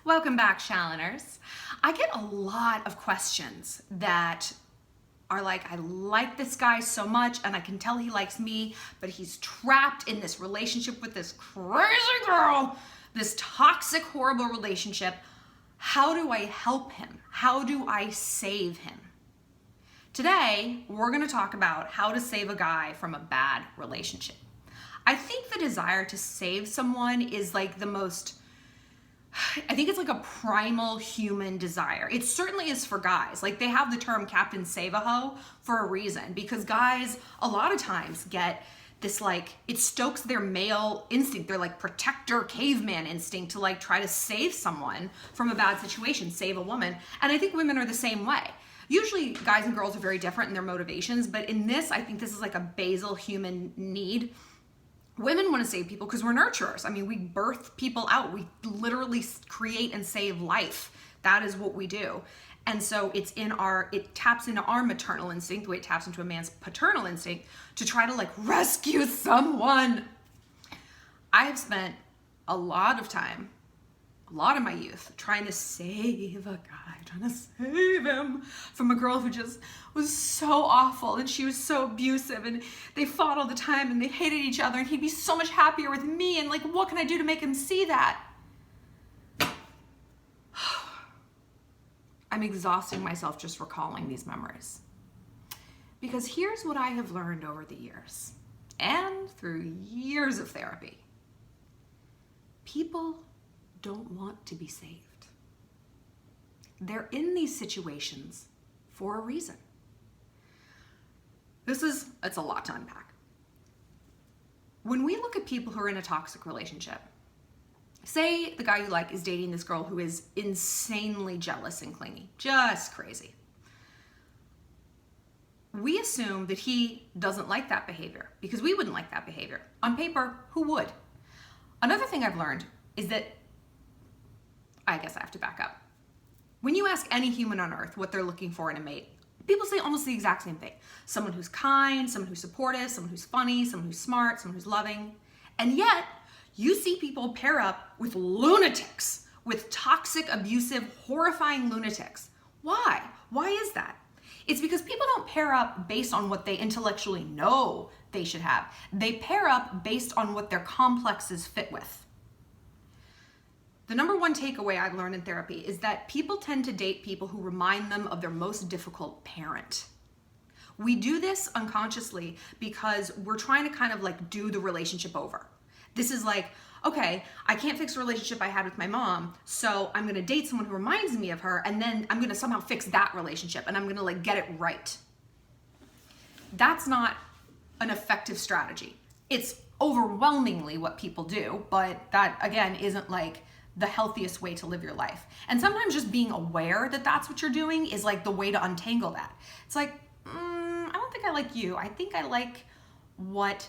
Welcome back, Shalloners. I get a lot of questions that are like, I like this guy so much and I can tell he likes me, but he's trapped in this relationship with this crazy girl, this toxic, horrible relationship. How do I help him? How do I save him? Today, we're gonna talk about how to save a guy from a bad relationship. I think the desire to save someone is like I think it's like a primal human desire. It certainly is for guys. Like they have the term Captain Save-A-Ho for a reason, because guys a lot of times get this it stokes their male instinct, their protector caveman instinct to try to save someone from a bad situation, save a woman. And I think women are the same way. Usually guys and girls are very different in their motivations, but in this, I think this is like a basal human need. Women want to save people because we're nurturers. I mean, we birth people out. We literally create and save life. That is what we do. And so it taps into our maternal instinct, the way it taps into a man's paternal instinct to try to rescue someone. I have spent a lot of time, a lot of my youth, trying to save a guy, trying to save him from a girl who just was so awful and she was so abusive and they fought all the time and they hated each other and he'd be so much happier with me and what can I do to make him see that? I'm exhausting myself just recalling these memories. Because here's what I have learned over the years and through years of therapy. People don't want to be saved. They're in these situations for a reason. It's a lot to unpack. When we look at people who are in a toxic relationship, say the guy you like is dating this girl who is insanely jealous and clingy, just crazy. We assume that he doesn't like that behavior because we wouldn't like that behavior. On paper, who would? Another thing I've learned is that, I guess I have to back up. When you ask any human on earth what they're looking for in a mate, people say almost the exact same thing. Someone who's kind, someone who's supportive, someone who's funny, someone who's smart, someone who's loving. And yet, you see people pair up with lunatics, with toxic, abusive, horrifying lunatics. Why? Why is that? It's because people don't pair up based on what they intellectually know they should have. They pair up based on what their complexes fit with. The number one takeaway I've learned in therapy is that people tend to date people who remind them of their most difficult parent. We do this unconsciously because we're trying to kind of do the relationship over. This is okay, I can't fix a relationship I had with my mom, so I'm gonna date someone who reminds me of her, and then I'm gonna somehow fix that relationship, and I'm gonna get it right. That's not an effective strategy. It's overwhelmingly what people do, but that again isn't the healthiest way to live your life. And sometimes just being aware that that's what you're doing is the way to untangle that. It's I don't think I like you. I think I like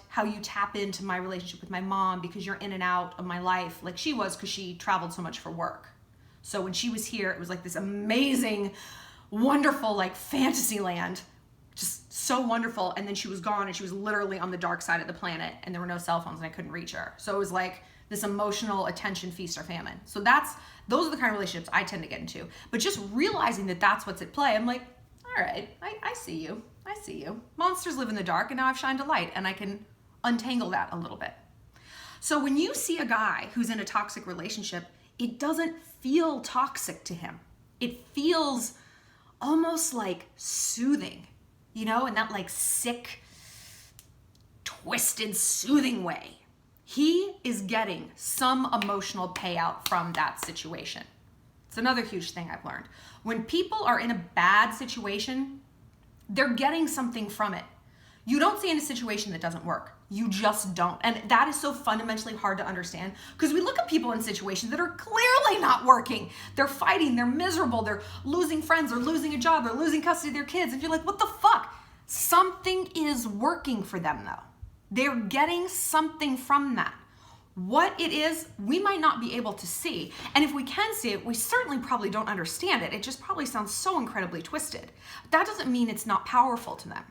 how you tap into my relationship with my mom because you're in and out of my life like she was because she traveled so much for work. So when she was here, it was this amazing, wonderful fantasy land, just so wonderful. And then she was gone and she was literally on the dark side of the planet and there were no cell phones and I couldn't reach her. So it was this emotional attention feast or famine. So those are the kind of relationships I tend to get into. But just realizing that that's what's at play, I'm all right, I see you. I see you. Monsters live in the dark and now I've shined a light and I can untangle that a little bit. So when you see a guy who's in a toxic relationship, it doesn't feel toxic to him. It feels almost soothing, in that sick, twisted, soothing way. He is getting some emotional payout from that situation. It's another huge thing I've learned. When people are in a bad situation, they're getting something from it. You don't see in a situation that doesn't work. You just don't. And that is so fundamentally hard to understand because we look at people in situations that are clearly not working. They're fighting, they're miserable, they're losing friends, they're losing a job, they're losing custody of their kids. And you're what the fuck? Something is working for them though. They're getting something from that. What it is, we might not be able to see. And if we can see it, we certainly probably don't understand it. It just probably sounds so incredibly twisted. That doesn't mean it's not powerful to them.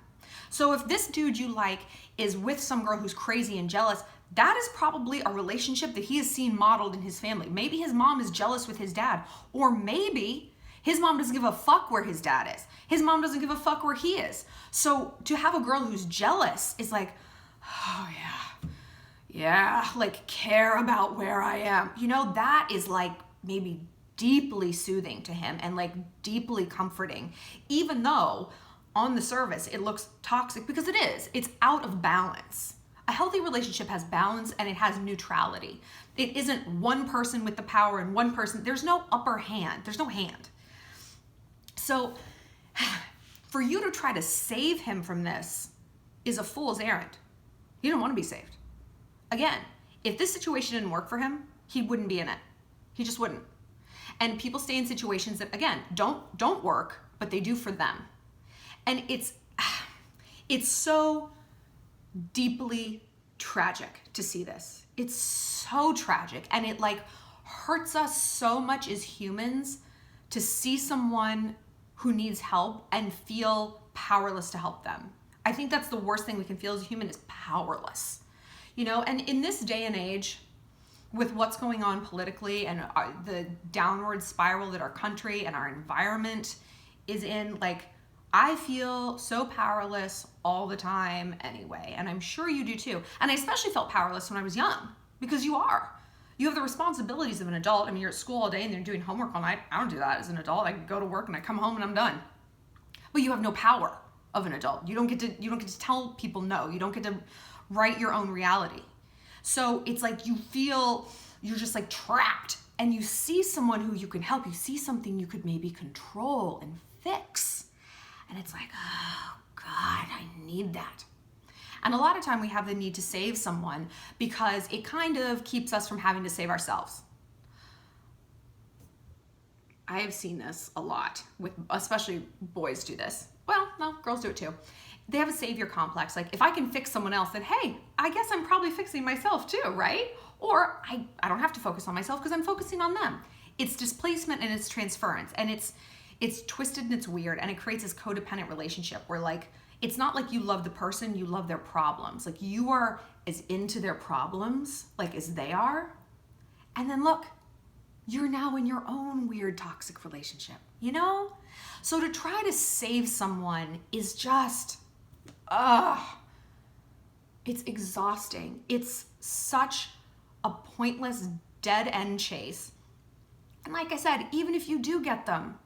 So if this dude you like is with some girl who's crazy and jealous, that is probably a relationship that he has seen modeled in his family. Maybe his mom is jealous with his dad, or maybe his mom doesn't give a fuck where his dad is. His mom doesn't give a fuck where he is. So to have a girl who's jealous is like, oh yeah, like care about where I am. You know, that is like maybe deeply soothing to him and like deeply comforting, even though on the surface it looks toxic, because it is. It's out of balance. A healthy relationship has balance and it has neutrality. It isn't one person with the power and one person. There's no upper hand. There's no hand. So for you to try to save him from this is a fool's errand. He don't want to be saved. Again, if this situation didn't work for him, he wouldn't be in it. He just wouldn't. And people stay in situations that, again, don't work, but they do for them. And it's so deeply tragic to see this. It's so tragic. And it like hurts us so much as humans to see someone who needs help and feel powerless to help them. I think that's the worst thing we can feel as a human, is powerless. You know, and in this day and age, with what's going on politically and the downward spiral that our country and our environment is in, like, I feel so powerless all the time anyway, and I'm sure you do too. And I especially felt powerless when I was young, because you are. You have the responsibilities of an adult. I mean, you're at school all day and you're doing homework all night. I don't do that as an adult. I go to work and I come home and I'm done. But you have no power of an adult. You don't get to tell people no. You don't get to write your own reality. So it's like you feel you're just like trapped, and you see someone who you can help. You see something you could maybe control and fix. And it's like, oh God, I need that. And a lot of time we have the need to save someone because it kind of keeps us from having to save ourselves. I have seen this a lot with, especially boys do this. Well, no, girls do it too. They have a savior complex. Like, if I can fix someone else, then hey, I guess I'm probably fixing myself too, right? Or I don't have to focus on myself because I'm focusing on them. It's displacement and it's transference, and it's twisted and it's weird, and it creates this codependent relationship where, like, it's not like you love the person, you love their problems. Like, you are as into their problems, like, as they are. And then look, you're now in your own weird toxic relationship, you know? So to try to save someone is just, it's exhausting. It's such a pointless dead end chase. And like I said, even if you do get them,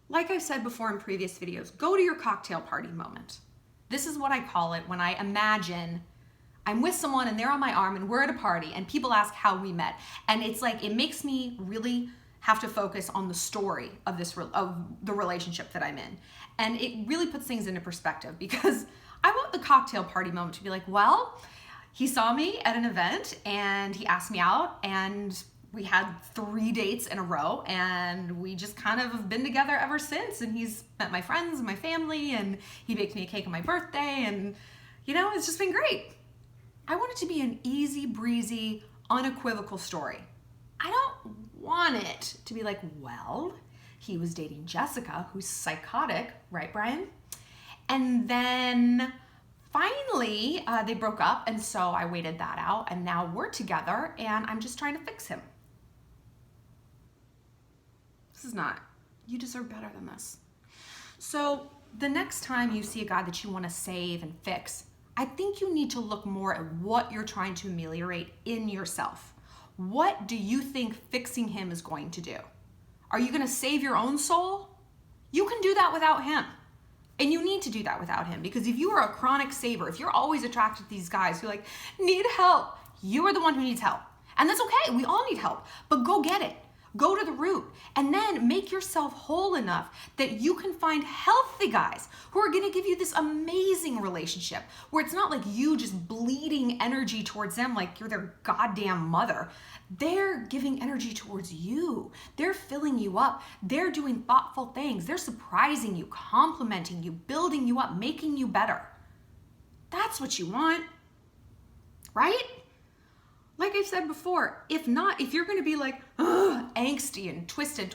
like I've said before in previous videos, go to your cocktail party moment. This is what I call it when I imagine I'm with someone and they're on my arm and we're at a party and people ask how we met. And it's like, it makes me really have to focus on the story of the relationship that I'm in. And it really puts things into perspective, because I want the cocktail party moment to be like, well, he saw me at an event and he asked me out, and we had 3 dates in a row, and we just kind of have been together ever since. And he's met my friends and my family, and he baked me a cake on my birthday, and you know, it's just been great. I want it to be an easy breezy, unequivocal story. I don't want it to be like, well, he was dating Jessica, who's psychotic, right, Brian? And then finally they broke up, and so I waited that out, and now we're together and I'm just trying to fix him. This is not, you deserve better than this. So the next time you see a guy that you want to save and fix, I think you need to look more at what you're trying to ameliorate in yourself. What do you think fixing him is going to do? Are you going to save your own soul? You can do that without him. And you need to do that without him, because if you are a chronic saver, if you're always attracted to these guys who like need help, you are the one who needs help. And that's okay. We all need help, but go get it. Go to the root, and then make yourself whole enough that you can find healthy guys who are going to give you this amazing relationship where it's not like you just bleeding energy towards them like you're their goddamn mother. They're giving energy towards you. They're filling you up. They're doing thoughtful things. They're surprising you, complimenting you, building you up, making you better. That's what you want, right? Like I've said before, if not, if you're going to be like, angsty and twisted,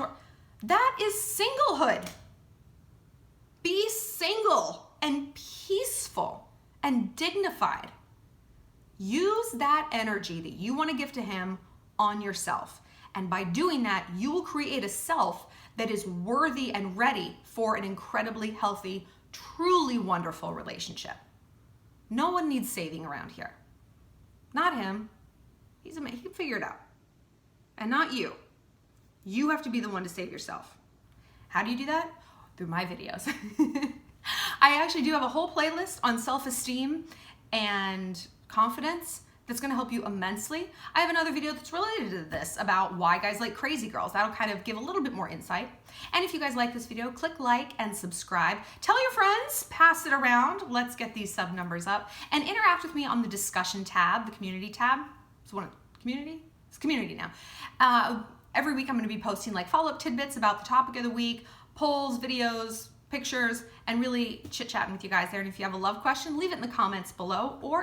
that is singlehood. Be single and peaceful and dignified. Use that energy that you want to give to him on yourself. And by doing that, you will create a self that is worthy and ready for an incredibly healthy, truly wonderful relationship. No one needs saving around here. Not him. He can figure it out. And not you. You have to be the one to save yourself. How do you do that? Through my videos. I actually do have a whole playlist on self-esteem and confidence that's going to help you immensely. I have another video that's related to this about why guys like crazy girls. That'll kind of give a little bit more insight. And if you guys like this video, click like and subscribe. Tell your friends, pass it around. Let's get these sub numbers up. And interact with me on the discussion tab, the community tab. It's community? It's community now. Every week I'm going to be posting like follow-up tidbits about the topic of the week, polls, videos, pictures, and really chit-chatting with you guys there. And if you have a love question, leave it in the comments below, or